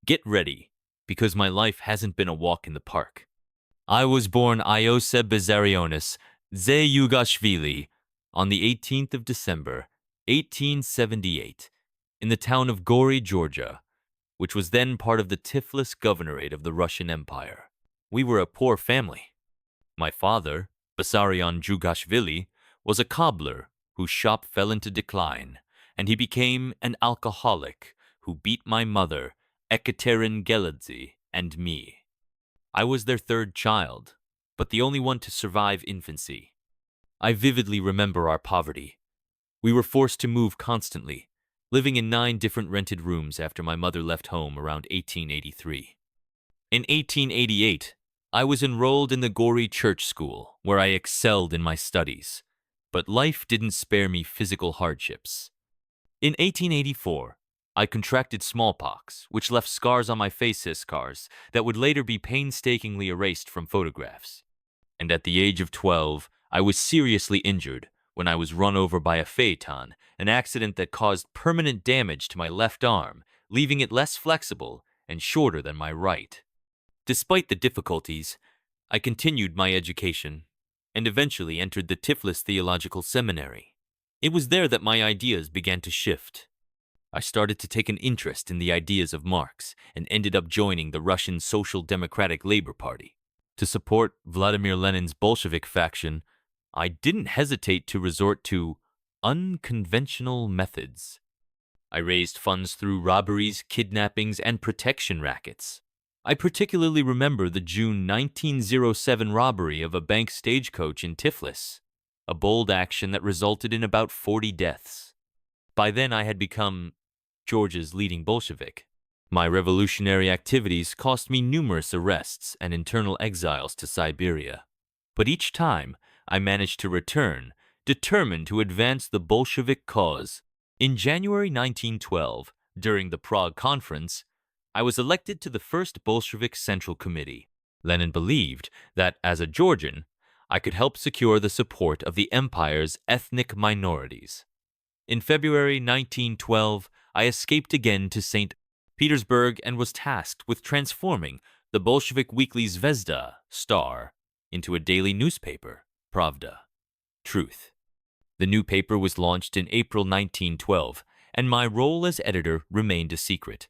Get ready, because my life hasn't been a walk in the park. I was born Ioseb Bezarionis Zeyugashvili on the 18th of December, 1878, in the town of Gori, Georgia, which was then part of the Tiflis Governorate of the Russian Empire. We were a poor family. My father, Bessarion Jugashvili, was a cobbler whose shop fell into decline, and he became an alcoholic who beat my mother, Ekaterin Geladze, and me. I was their third child, but the only one to survive infancy. I vividly remember our poverty. We were forced to move constantly, living in 9 different rented rooms after my mother left home around 1883. In 1888, I was enrolled in the Gori Church School, where I excelled in my studies, but life didn't spare me physical hardships. In 1884, I contracted smallpox, which left scars on my face scars that would later be painstakingly erased from photographs. And at the age of 12, I was seriously injured when I was run over by a phaeton, an accident that caused permanent damage to my left arm, leaving it less flexible and shorter than my right. Despite the difficulties, I continued my education and eventually entered the Tiflis Theological Seminary. It was there that my ideas began to shift. I started to take an interest in the ideas of Marx and ended up joining the Russian Social Democratic Labor Party. To support Vladimir Lenin's Bolshevik faction, I didn't hesitate to resort to unconventional methods. I raised funds through robberies, kidnappings, and protection rackets. I particularly remember the June 1907 robbery of a bank stagecoach in Tiflis, a bold action that resulted in about 40 deaths. By then I had become Georgia's leading Bolshevik. My revolutionary activities cost me numerous arrests and internal exiles to Siberia. But each time, I managed to return, determined to advance the Bolshevik cause. In January 1912, during the Prague Conference, I was elected to the first Bolshevik Central Committee. Lenin believed that, as a Georgian, I could help secure the support of the empire's ethnic minorities. In February 1912, I escaped again to St. Petersburg and was tasked with transforming the Bolshevik weekly Zvezda, Star, into a daily newspaper, Pravda, Truth. The new paper was launched in April 1912, and my role as editor remained a secret.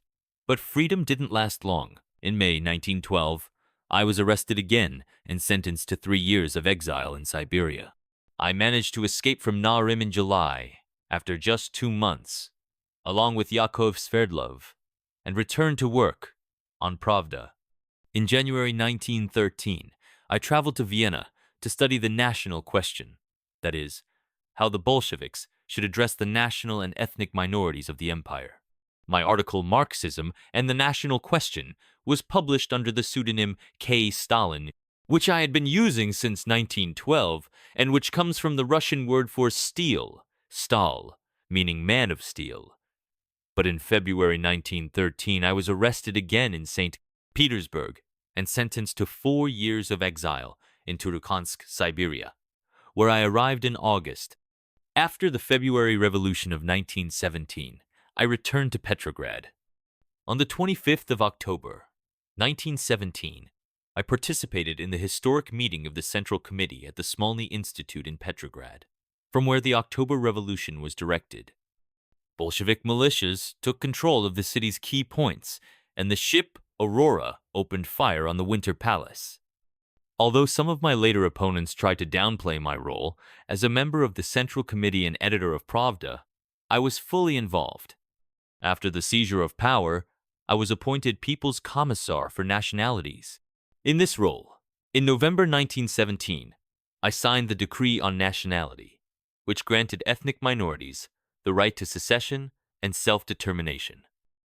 But freedom didn't last long. In May 1912, I was arrested again and sentenced to 3 years of exile in Siberia. I managed to escape from Narim in July, after just 2 months, along with Yakov Sverdlov, and returned to work on Pravda. In January 1913, I traveled to Vienna to study the national question, that is, how the Bolsheviks should address the national and ethnic minorities of the empire. My article, Marxism and the National Question, was published under the pseudonym K. Stalin, which I had been using since 1912, and which comes from the Russian word for steel, Stal, meaning man of steel. But in February 1913, I was arrested again in St. Petersburg and sentenced to 4 years of exile in Turkhansk, Siberia, where I arrived in August. After the February Revolution of 1917, I returned to Petrograd. On the 25th of October, 1917, I participated in the historic meeting of the Central Committee at the Smolny Institute in Petrograd, from where the October Revolution was directed. Bolshevik militias took control of the city's key points, and the ship Aurora opened fire on the Winter Palace. Although some of my later opponents tried to downplay my role, as a member of the Central Committee and editor of Pravda, I was fully involved. After the seizure of power, I was appointed People's Commissar for Nationalities. In this role, in November 1917, I signed the Decree on Nationality, which granted ethnic minorities the right to secession and self-determination.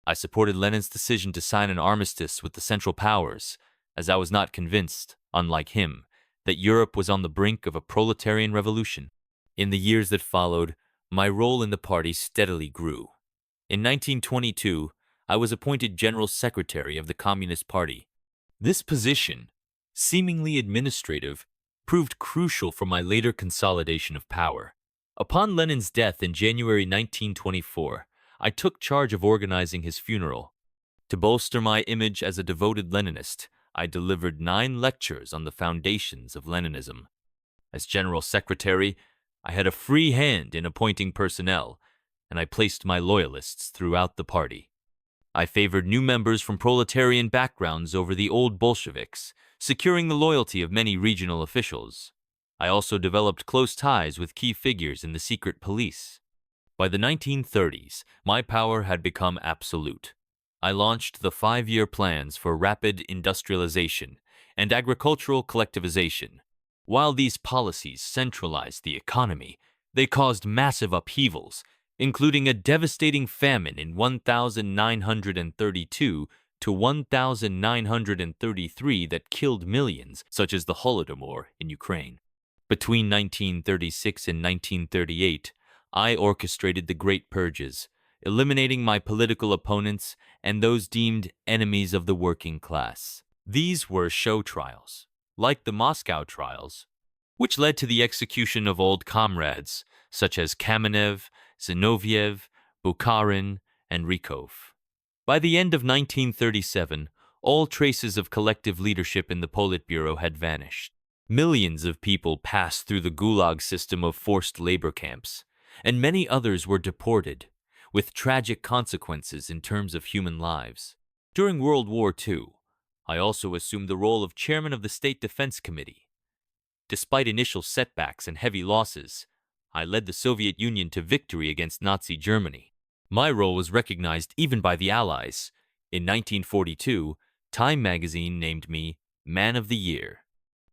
I supported Lenin's decision to sign an armistice with the Central Powers, as I was not convinced, unlike him, that Europe was on the brink of a proletarian revolution. In the years that followed, my role in the party steadily grew. In 1922, I was appointed General Secretary of the Communist Party. This position, seemingly administrative, proved crucial for my later consolidation of power. Upon Lenin's death in January 1924, I took charge of organizing his funeral. To bolster my image as a devoted Leninist, I delivered 9 lectures on the foundations of Leninism. As General Secretary, I had a free hand in appointing personnel, and I placed my loyalists throughout the party. I favored new members from proletarian backgrounds over the old Bolsheviks, securing the loyalty of many regional officials. I also developed close ties with key figures in the secret police. By the 1930s, my power had become absolute. I launched the 5-year plans for rapid industrialization and agricultural collectivization. While these policies centralized the economy, they caused massive upheavals, including a devastating famine in 1932 to 1933 that killed millions, such as the Holodomor in Ukraine. Between 1936 and 1938, I orchestrated the Great Purges, eliminating my political opponents and those deemed enemies of the working class. These were show trials, like the Moscow trials, which led to the execution of old comrades such as Kamenev, Zinoviev, Bukharin, and Rykov. By the end of 1937, all traces of collective leadership in the Politburo had vanished. Millions of people passed through the Gulag system of forced labor camps, and many others were deported, with tragic consequences in terms of human lives. During World War II, I also assumed the role of chairman of the State Defense Committee. Despite initial setbacks and heavy losses, I led the Soviet Union to victory against Nazi Germany. My role was recognized even by the Allies. In 1942, Time magazine named me Man of the Year.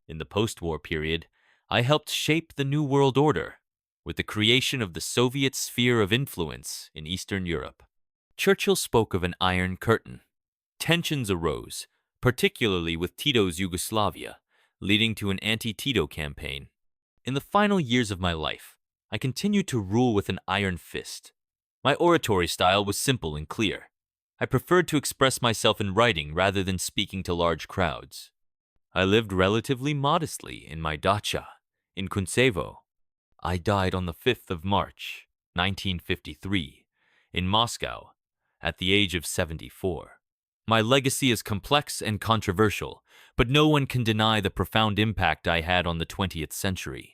In the post-war period, I helped shape the New World Order, with the creation of the Soviet sphere of influence in Eastern Europe. Churchill spoke of an Iron Curtain. Tensions arose, particularly with Tito's Yugoslavia, leading to an anti-Tito campaign. In the final years of my life, I continued to rule with an iron fist. My oratory style was simple and clear. I preferred to express myself in writing rather than speaking to large crowds. I lived relatively modestly in my dacha in Kuntsevo. I died on the 5th of March, 1953, in Moscow, at the age of 74. My legacy is complex and controversial, but no one can deny the profound impact I had on the 20th century.